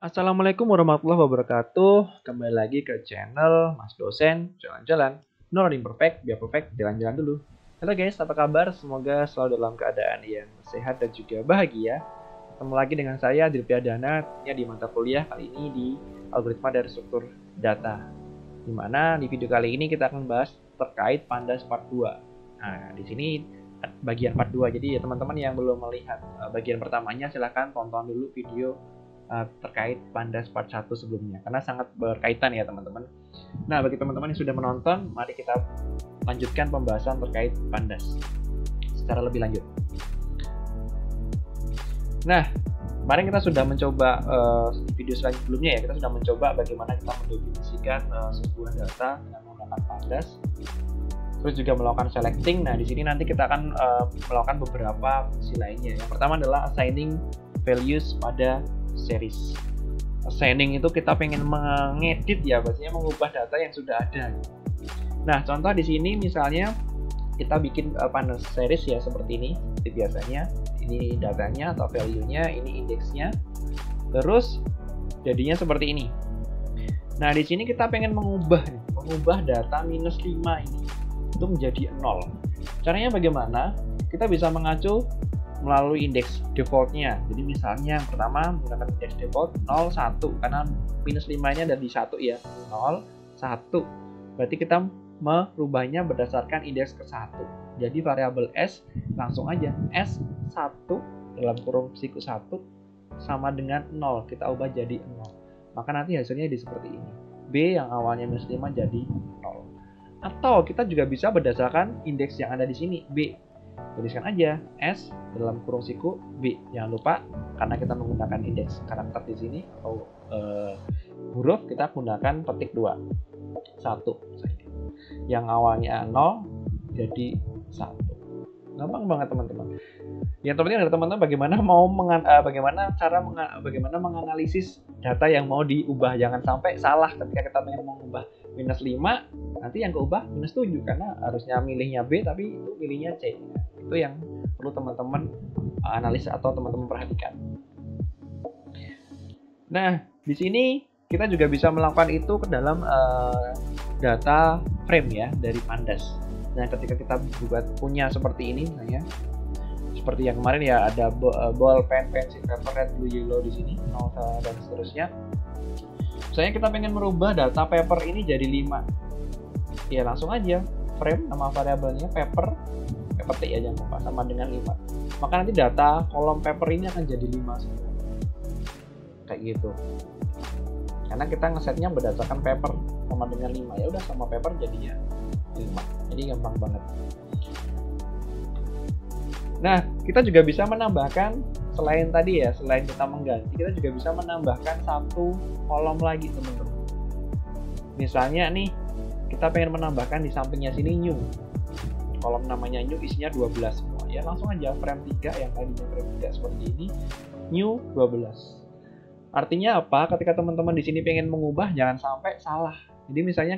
Assalamualaikum warahmatullahi wabarakatuh. Kembali lagi ke channel Mas Dosen Jalan-Jalan. No learning perfect, biar perfect, jalan-jalan dulu. Halo guys, apa kabar? Semoga selalu dalam keadaan yang sehat dan juga bahagia. Ketemu lagi dengan saya, Dilpia Dana, di mata kuliah kali ini di Algoritma dari Struktur Data. Dimana di video kali ini kita akan bahas terkait Pandas Part 2. Nah, di sini bagian part 2. Jadi ya teman-teman yang belum melihat bagian pertamanya, silahkan tonton dulu video terkait Pandas part 1 sebelumnya, karena sangat berkaitan ya teman-teman. Nah, bagi teman-teman yang sudah menonton, mari kita lanjutkan pembahasan terkait Pandas secara lebih lanjut. Nah, kemarin kita sudah mencoba video sebelumnya ya, kita sudah mencoba bagaimana kita mendefinisikan sebuah data dengan menggunakan Pandas, terus juga melakukan selecting. Nah, di sini nanti kita akan melakukan beberapa fungsi lainnya. Yang pertama adalah assigning values pada series. Assigning itu kita pengen mengedit ya, biasanya mengubah data yang sudah ada. Nah, contoh di sini misalnya kita bikin pandas series ya seperti ini, seperti biasanya. Ini datanya atau value-nya, ini indeksnya. Terus jadinya seperti ini. Nah, di sini kita pengen mengubah data minus 5 ini itu menjadi 0. Caranya bagaimana? Kita bisa mengacu melalui indeks defaultnya. Jadi misalnya yang pertama menggunakan indeks default 0, 1, karena minus 5-nya ada di 1 ya. 0, 1. Berarti kita merubahnya berdasarkan indeks ke 1. Jadi variabel S langsung aja S1 dalam kurung siku 1 sama dengan 0. Kita ubah jadi 0. Maka nanti hasilnya di seperti ini. B yang awalnya minus 5 jadi 0. Atau kita juga bisa berdasarkan indeks yang ada di sini, B. Tuliskan aja S dalam kurung siku B. Jangan lupa karena kita menggunakan indeks karakter di sini atau huruf, kita gunakan petik 2. 1 saja. Yang awalnya 0 jadi 1. Gampang banget teman-teman. Yang terpenting adalah teman-teman bagaimana menganalisis data yang mau diubah. Jangan sampai salah ketika kita pengen mengubah minus 5, nanti yang keubah minus 7 karena harusnya milihnya B tapi itu milihnya C. Itu yang perlu teman-teman analisa atau teman-teman perhatikan. Nah, di sini kita juga bisa melakukan itu ke dalam data frame ya dari Pandas. Nah, ketika kita punya seperti ini misalnya, seperti yang kemarin ya, ada ball, pen, pencil, paper, red, blue, yellow di sini, dan seterusnya. Misalnya kita pengen merubah data paper ini jadi 5. Ya, langsung aja frame nama variabelnya paper T ya, jangan lupa, sama dengan 5. Maka nanti data kolom paper ini akan jadi 5 semua. Kayak gitu. Karena kita ngesetnya berdasarkan paper sama dengan 5. Ya udah, sama paper jadinya 5. Jadi gampang banget. Nah, kita juga bisa menambahkan selain tadi ya, selain kita mengganti, kita juga bisa menambahkan satu kolom lagi teman-teman. Misalnya nih, kita pengen menambahkan di sampingnya sini new. Kolom namanya new, isinya 12 semua. Ya langsung aja frame 3 yang tadinya frame 3 seperti ini, new 12. Artinya apa? Ketika teman-teman di sini pengen mengubah, jangan sampai salah. Jadi misalnya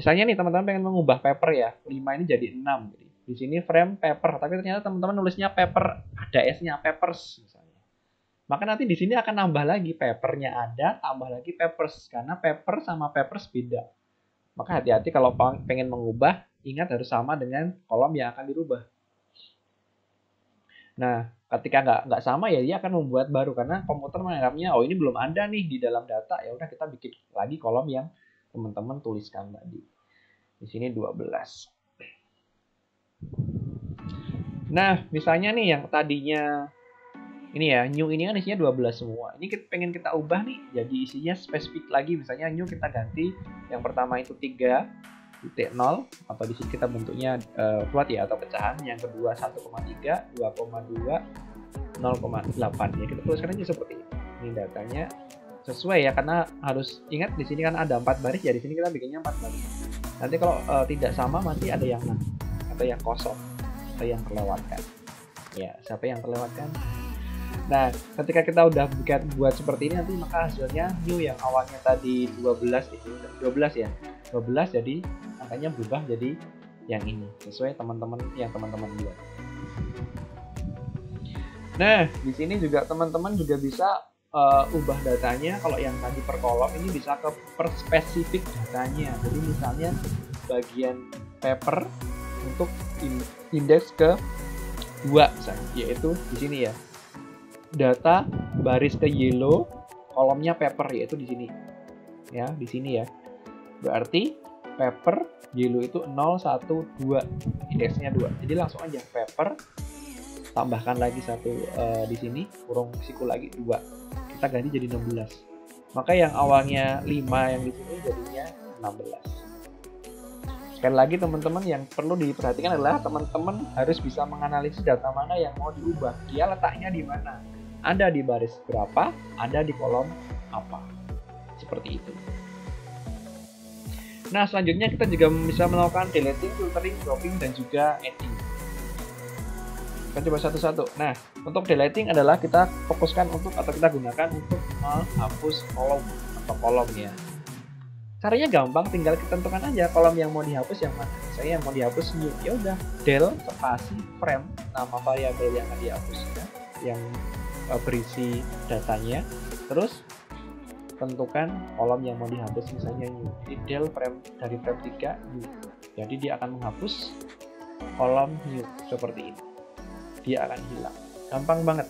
nih teman-teman pengen mengubah paper ya, 5 ini jadi 6. Jadi di sini frame paper, tapi ternyata teman-teman nulisnya paper, ada S-nya, papers misalnya. Maka nanti di sini akan nambah lagi, papernya ada, tambah lagi papers, karena paper sama papers beda. Maka hati-hati kalau pengen mengubah, ingat harus sama dengan kolom yang akan dirubah. Nah, ketika nggak sama ya dia akan membuat baru, karena komputer menganggapnya oh ini belum ada nih di dalam data, ya udah kita bikin lagi kolom yang teman-teman tuliskan tadi. Di sini 12. Nah, misalnya nih yang tadinya ini ya, new ini kan isinya 12 semua. Ini kita pengen kita ubah nih jadi isinya spesifik lagi. Misalnya new kita ganti yang pertama itu 3.0 atau di sini kita bentuknya float ya atau pecahan. Yang kedua 1,3, 2,2, 0,8 ya. Kita tuliskan aja seperti ini. Ini datanya sesuai ya, karena harus ingat di sini kan ada 4 baris ya, di sini kita bikinnya 4 baris. Nanti kalau tidak sama nanti ada yang atau yang kosong atau yang terlewatkan. Ya, siapa yang terlewatkan? Nah, ketika kita udah buat seperti ini nanti maka hasilnya new yang awalnya tadi 12 itu 12 ya. 12 jadi angkanya berubah jadi yang ini sesuai teman-teman buat. Nah, di sini juga teman-teman juga bisa ubah datanya, kalau yang tadi per kolom ini bisa ke per spesifik datanya. Jadi misalnya bagian paper untuk indeks ke 2 misalnya, yaitu di sini ya. Data baris ke yellow, kolomnya paper, yaitu di sini. Ya, di sini ya. Berarti paper yellow itu 0, 1, 2, indeksnya 2. Jadi langsung aja paper tambahkan lagi satu di sini, kurung siku lagi 2. Kita ganti jadi 16. Maka yang awalnya 5 yang di sini jadinya 16. Sekali lagi teman-teman, yang perlu diperhatikan adalah teman-teman harus bisa menganalisis data mana yang mau diubah. Dia letaknya di mana? Ada di baris berapa? Ada di kolom apa? Seperti itu. Nah, selanjutnya kita juga bisa melakukan deleting, filtering, dropping, dan juga adding. Kita coba satu-satu. Nah, untuk deleting adalah kita fokuskan untuk, atau kita gunakan untuk menghapus kolom atau kolom ya. Caranya gampang, tinggal kita tentukan aja kolom yang mau dihapus yang mana. Misalnya yang mau dihapus new, ya udah del spasi frame, nama variabel yang akan dihapus ya, yang berisi datanya. Terus tentukan kolom yang mau dihapus, misalnya new. Jadi del frame dari frame 3 new. Jadi dia akan menghapus kolom new seperti ini. Dia akan hilang. Gampang banget.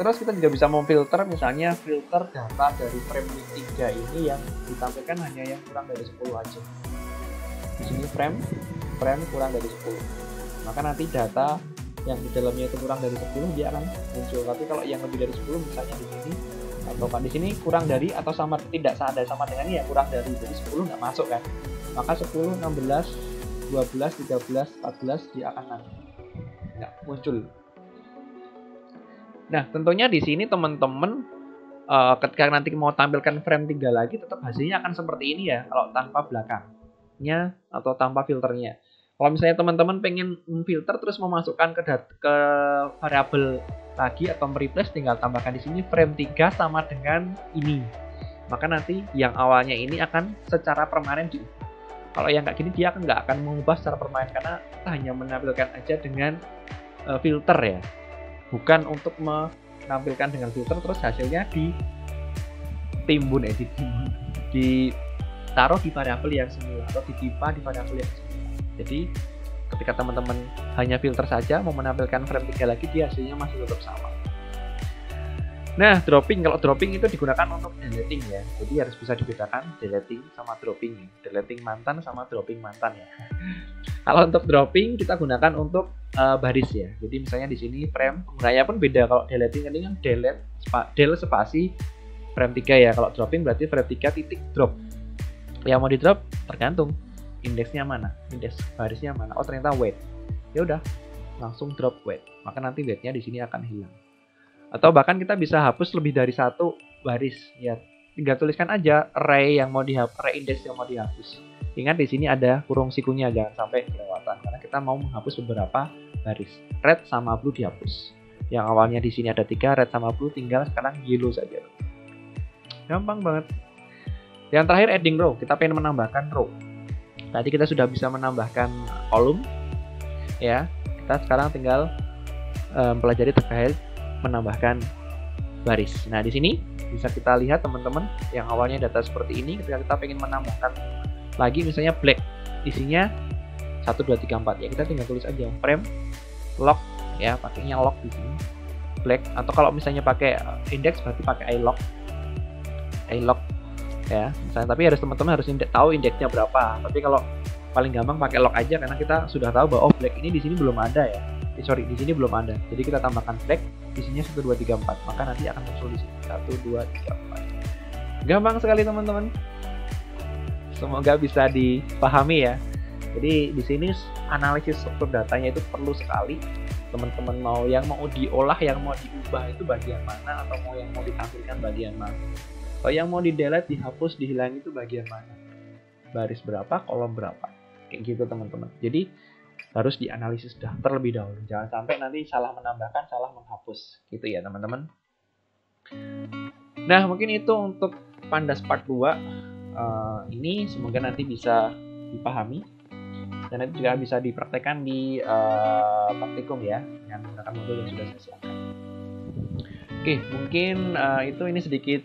Terus kita juga bisa memfilter, misalnya filter data dari frame 3 ini yang ditampilkan hanya yang kurang dari 10 aja. Di sini frame kurang dari 10. Maka nanti data yang di dalamnya itu kurang dari 10 dia akan muncul. Tapi kalau yang lebih dari 10 misalnya di sini, atau kan di sini kurang dari atau sama, tidak ada sama dengan ini ya, kurang dari, jadi 10 nggak masuk kan. Maka 10, 16, 12, 13, 14 dia akan nggak muncul. Nah, tentunya di sini teman-teman ketika nanti mau tampilkan frame 3 lagi, tetap hasilnya akan seperti ini ya, kalau tanpa belakangnya atau tanpa filternya. Kalau misalnya teman-teman pengen memfilter terus memasukkan ke variabel lagi atau mereplace, tinggal tambahkan di sini frame 3 sama dengan ini. Maka nanti yang awalnya ini akan secara permanen diubah. Kalau yang kayak gini dia nggak akan mengubah secara permanen, karena kita hanya menampilkan aja dengan filter ya. Bukan untuk menampilkan dengan filter terus hasilnya ditaruh di variabel yang semula atau ditimpa di variabel yang semula. Jadi ketika teman-teman hanya filter saja mau menampilkan frame 3 lagi, dia hasilnya masih tetap sama. Nah, dropping, kalau dropping itu digunakan untuk deleting ya. Jadi harus bisa dibedakan deleting sama dropping. Deleting mantan sama dropping mantan ya. Kalau untuk dropping kita gunakan untuk baris ya. Jadi misalnya di sini frame penggunanya pun beda. Kalau deleting ini kan del spasi frame 3 ya. Kalau dropping berarti frame 3 titik drop. Yang mau di drop tergantung indeksnya mana, indeks barisnya mana. Oh, ternyata weight. Ya udah, langsung drop weight. Maka nanti weightnya di sini akan hilang. Atau bahkan kita bisa hapus lebih dari satu baris ya. Tinggal tuliskan aja array yang mau dihapus, array index yang mau dihapus. Ingat di sini ada kurung sikunya, jangan sampai kelewatan karena kita mau menghapus beberapa baris. Red sama blue dihapus. Yang awalnya di sini ada 3, red sama blue, tinggal sekarang yellow saja. Gampang banget. Yang terakhir adding row, kita pengen menambahkan row. Tadi kita sudah bisa menambahkan kolom ya. Kita sekarang tinggal pelajari terkait menambahkan baris. Nah, di sini bisa kita lihat teman-teman, yang awalnya data seperti ini, ketika kita pengen menambahkan lagi misalnya black, isinya 1, 2, 3, 4 ya, kita tinggal tulis aja frame log ya, pakainya log di sini black. Atau kalau misalnya pakai index berarti pakai ilog ya misalnya. Tapi harus teman-teman harus tahu indeksnya berapa. Tapi kalau paling gampang pakai log aja, karena kita sudah tahu bahwa black ini di sini belum ada ya. Di sini belum ada. Jadi kita tambahkan black, isinya 1, 2, 3, 4. Maka nanti akan muncul di sini 1, 2, 3, 4. Gampang sekali teman-teman. Semoga bisa dipahami ya. Jadi di sini analisis struktur datanya itu perlu sekali. Teman-teman mau diolah, yang mau diubah itu bagian mana, atau yang mau ditampilkan bagian mana. Kalau yang mau di-delete, dihapus, dihilang itu bagian mana. Baris berapa, kolom berapa. Kayak gitu teman-teman. Jadi harus dianalisis terlebih dahulu. Jangan sampai nanti salah menambahkan, salah menghapus. Gitu ya teman-teman. Nah, mungkin itu untuk Pandas part 2 ini. Semoga nanti bisa dipahami. Dan nanti juga bisa dipraktekkan di praktikum ya, dengan menggunakan modul yang sudah saya siapkan. Oke, mungkin ini sedikit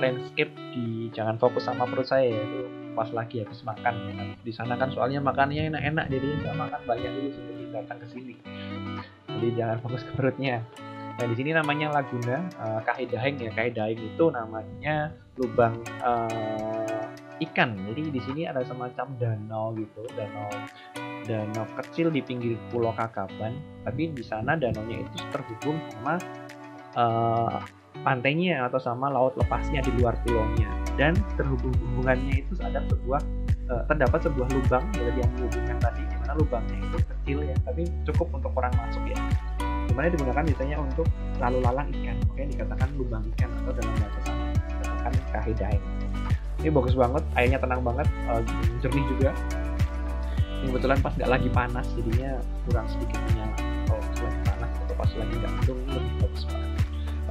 landscape di Jangan Fokus Sama Perut saya ya. Itu pas lagi habis makan ya kan. Di sana kan soalnya makannya enak-enak, jadi saya makan banyak dulu sebelum datang ke sini. Jadi jangan fokus ke perutnya. Nah, di sini namanya Laguna Kahidahing ya. Kahidahing itu namanya lubang ikan. Jadi di sini ada semacam danau gitu, danau kecil di pinggir Pulau Kakaban. Tapi di sana danaunya itu terhubung sama pantainya atau sama laut lepasnya di luar pulaunya, dan hubungannya itu terdapat sebuah lubang yang menghubungkan tadi, di mana lubangnya itu kecil ya, tapi cukup untuk orang masuk ya. Dimana digunakan biasanya untuk lalu lalang ikan, makanya dikatakan lubang ikan atau dalam bahasa sama dikatakan Kahidahing. Ini bagus banget, airnya tenang banget, jernih juga. Ini kebetulan pas nggak lagi panas, jadinya kurang sedikit menyala. Kalau pas lagi panas atau pas lagi nggak mendung lebih bagus banget.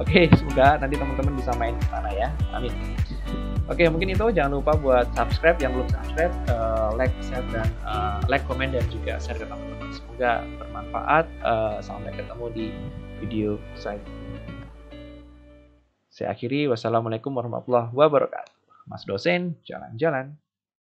Oke, semoga nanti teman-teman bisa main ke sana ya. Amin. Oke, mungkin itu. Jangan lupa buat subscribe yang belum subscribe, like, share, dan like, komen, dan juga share ke teman-teman. Semoga bermanfaat. Sampai ketemu di video saya. Saya akhiri. Wassalamualaikum warahmatullahi wabarakatuh. Mas dosen, jalan-jalan.